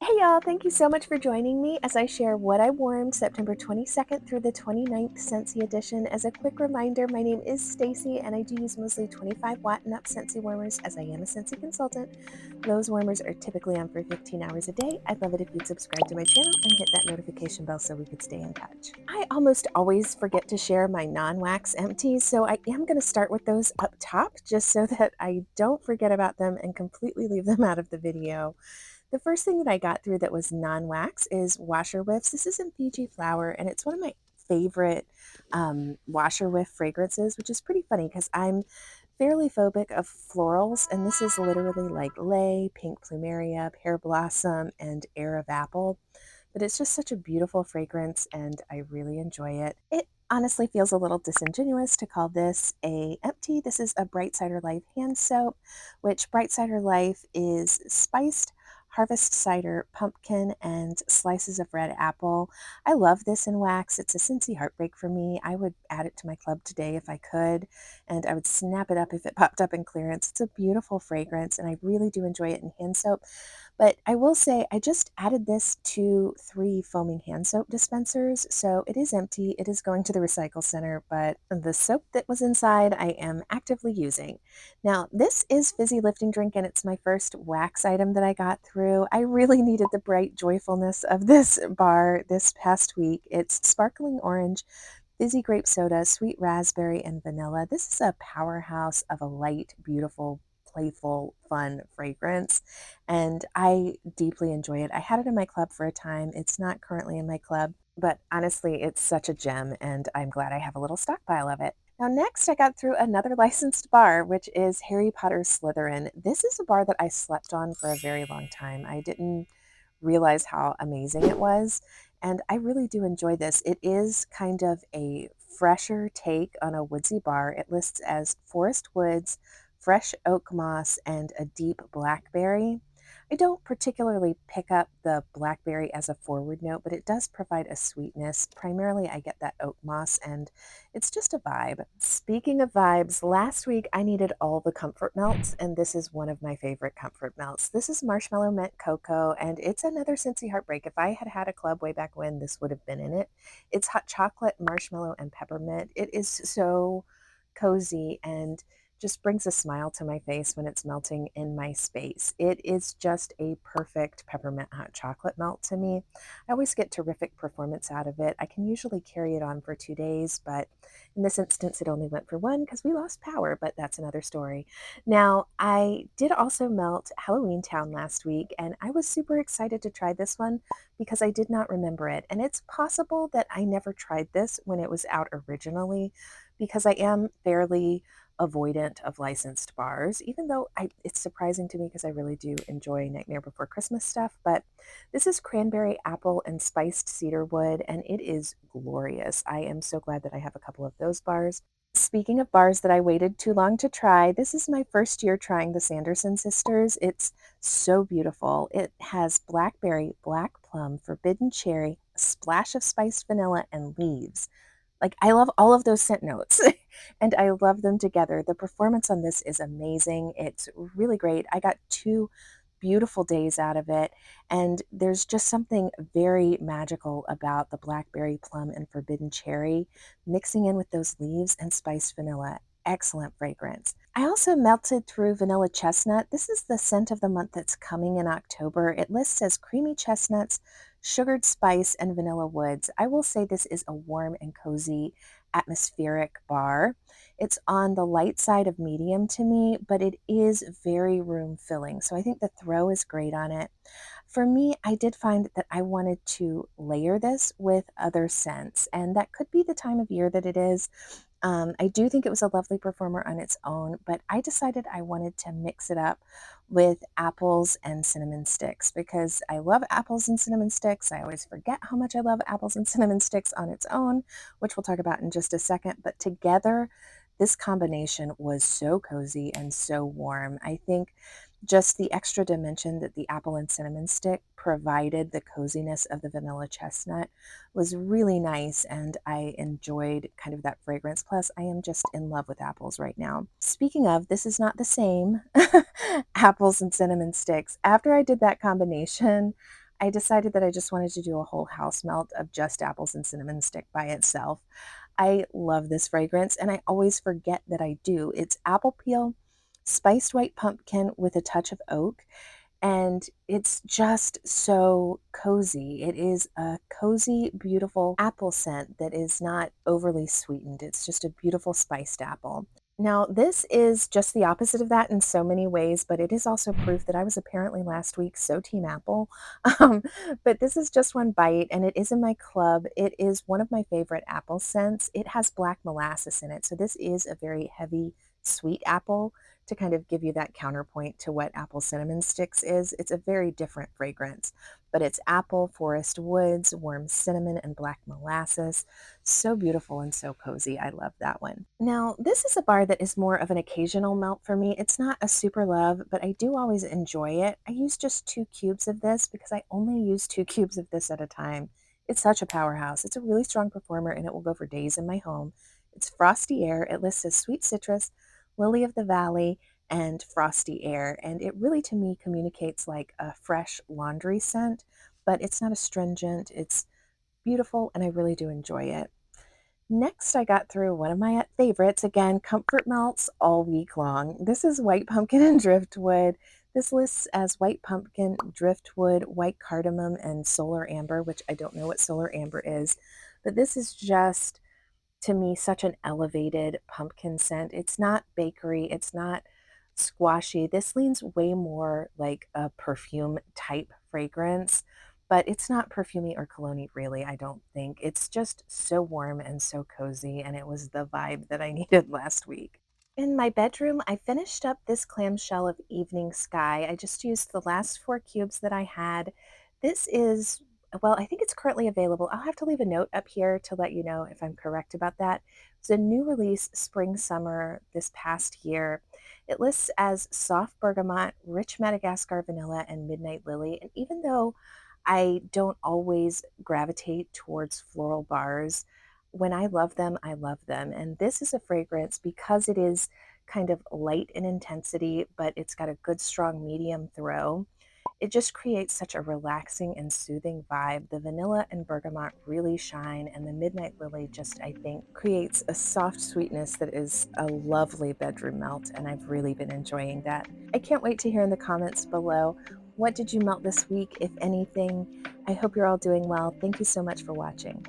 Hey y'all, thank you so much for joining me as I share what I warmed September 22nd through the 29th Scentsy edition. As a quick reminder, my name is Stacy and I do use mostly 25-watt and up Scentsy warmers as I am a Scentsy consultant. Those warmers are typically on for 15 hours a day. I'd love it if you'd subscribe to my channel and hit that notification bell so we could stay in touch. I almost always forget to share my non-wax empties, so I am going to start with those up top just so that I don't forget about them and completely leave them out of the video. The first thing that I got through that was non-wax is washer whiffs. This is in Fiji flower, and it's one of my favorite washer whiff fragrances, which is pretty funny because I'm fairly phobic of florals, and this is literally like lay, pink plumeria, pear blossom, and air of apple. But it's just such a beautiful fragrance, and I really enjoy it. It honestly feels a little disingenuous to call this a empty. This is a Bright Cider Life hand soap, which Bright Cider Life is spiced harvest cider, pumpkin, and slices of red apple. I love this in wax. It's a Scentsy heartbreak for me. I would add it to my club today if I could, and I would snap it up if it popped up in clearance. It's a beautiful fragrance, and I really do enjoy it in hand soap. But I will say I just added this to 3 foaming hand soap dispensers, so it is empty. It is going to the recycle center, but the soap that was inside I am actively using. Now, this is Fizzy Lifting Drink, and it's my first wax item that I got through. I really needed the bright joyfulness of this bar this past week. It's sparkling orange, fizzy grape soda, sweet raspberry, and vanilla. This is a powerhouse of a light, beautiful, playful, fun fragrance, and I deeply enjoy it. I had it in my club for a time. It's not currently in my club, but honestly, it's such a gem, and I'm glad I have a little stockpile of it. Now, next, I got through another licensed bar, which is Harry Potter Slytherin. This is a bar that I slept on for a very long time. I didn't realize how amazing it was, and I really do enjoy this. It is kind of a fresher take on a woodsy bar. It lists as forest woods, fresh oak moss, and a deep blackberry. I don't particularly pick up the blackberry as a forward note, but it does provide a sweetness. Primarily, I get that oak moss, and it's just a vibe. Speaking of vibes, last week I needed all the comfort melts, and this is one of my favorite comfort melts. This is Marshmallow Mint Cocoa, and it's another Scentsy Heartbreak. If I had had a club way back when, this would have been in it. It's hot chocolate, marshmallow, and peppermint. It is so cozy and just brings a smile to my face when it's melting in my space. It is just a perfect peppermint hot chocolate melt to me. I always get terrific performance out of it. I can usually carry it on for 2 days, but in this instance, it only went for one because we lost power, but that's another story. Now, I did also melt Halloween Town last week, and I was super excited to try this one because I did not remember it. And it's possible that I never tried this when it was out originally because I am fairly avoidant of licensed bars, even though it's surprising to me because I really do enjoy Nightmare Before Christmas stuff. But this is cranberry, apple, and spiced cedar wood, and it is glorious. I am so glad that I have a couple of those bars. Speaking of bars that I waited too long to try, this is my first year trying the Sanderson Sisters. It's so beautiful. It has blackberry, black plum, forbidden cherry, a splash of spiced vanilla, and leaves. Like, I love all of those scent notes and I love them together. The performance on this is amazing. It's really great. I got 2 beautiful days out of it, and there's just something very magical about the blackberry, plum, and forbidden cherry mixing in with those leaves and spiced vanilla. Excellent fragrance. I also melted through Vanilla Chestnut. This is the scent of the month that's coming in October. It lists as creamy chestnuts, sugared spice, and vanilla woods. I will say this is a warm and cozy, atmospheric bar. It's on the light side of medium to me, but it is very room filling. So I think the throw is great on it. For me, I did find that I wanted to layer this with other scents, and that could be the time of year that it is. I do think it was a lovely performer on its own, but I decided I wanted to mix it up with apples and cinnamon sticks because I love apples and cinnamon sticks. I always forget how much I love apples and cinnamon sticks on its own, which we'll talk about in just a second. But together, this combination was so cozy and so warm. I think just the extra dimension that the apple and cinnamon stick provided the coziness of the vanilla chestnut was really nice, and I enjoyed kind of that fragrance. Plus, I am just in love with apples right now. Speaking of, this is not the same apples and cinnamon sticks. After I did that combination, I decided that I just wanted to do a whole house melt of just apples and cinnamon stick by itself. I love this fragrance and I always forget that I do. It's apple peel, spiced white pumpkin with a touch of oak, and it's just so cozy. It is a cozy, beautiful apple scent that is not overly sweetened. It's just a beautiful spiced apple. Now, this is just the opposite of that in so many ways, but it is also proof that I was apparently last week so team apple. Um, but this is just one bite, and it is in my club. It is one of my favorite apple scents. It has black molasses in it, so this is a very heavy, sweet apple to kind of give you that counterpoint to what apple cinnamon sticks is. It's a very different fragrance, but it's apple, forest woods, warm cinnamon, and black molasses. So beautiful and so cozy. I love that one. Now, this is a bar that is more of an occasional melt for me. It's not a super love, but I do always enjoy it. I use just 2 cubes of this because I only use 2 cubes of this at a time. It's such a powerhouse. It's a really strong performer and it will go for days in my home. It's Frosty Air. It lists as sweet citrus, lily of the valley, and frosty air. And it really, to me, communicates like a fresh laundry scent, but it's not astringent. It's beautiful, and I really do enjoy it. Next, I got through one of my favorites, again, comfort melts all week long. This is white pumpkin and driftwood. This lists as white pumpkin, driftwood, white cardamom, and solar amber, which I don't know what solar amber is, but this is just to me such an elevated pumpkin scent. It's not bakery, it's not squashy. This leans way more like a perfume type fragrance, but it's not perfumey or cologne really, I don't think. It's just so warm and so cozy, and it was the vibe that I needed last week. In my bedroom, I finished up this clamshell of Evening Sky. I just used the last 4 cubes that I had. This is, well, I think it's currently available. I'll have to leave a note up here to let you know if I'm correct about that. It's a new release spring summer this past year. It lists as soft bergamot, rich Madagascar vanilla, and midnight lily. And even though I don't always gravitate towards floral bars, when I love them, I love them. And this is a fragrance because it is kind of light in intensity, but it's got a good, strong medium throw. It just creates such a relaxing and soothing vibe. The vanilla and bergamot really shine, and the midnight lily just, I think, creates a soft sweetness that is a lovely bedroom melt, and I've really been enjoying that. I can't wait to hear in the comments below, what did you melt this week, if anything? I hope you're all doing well. Thank you so much for watching.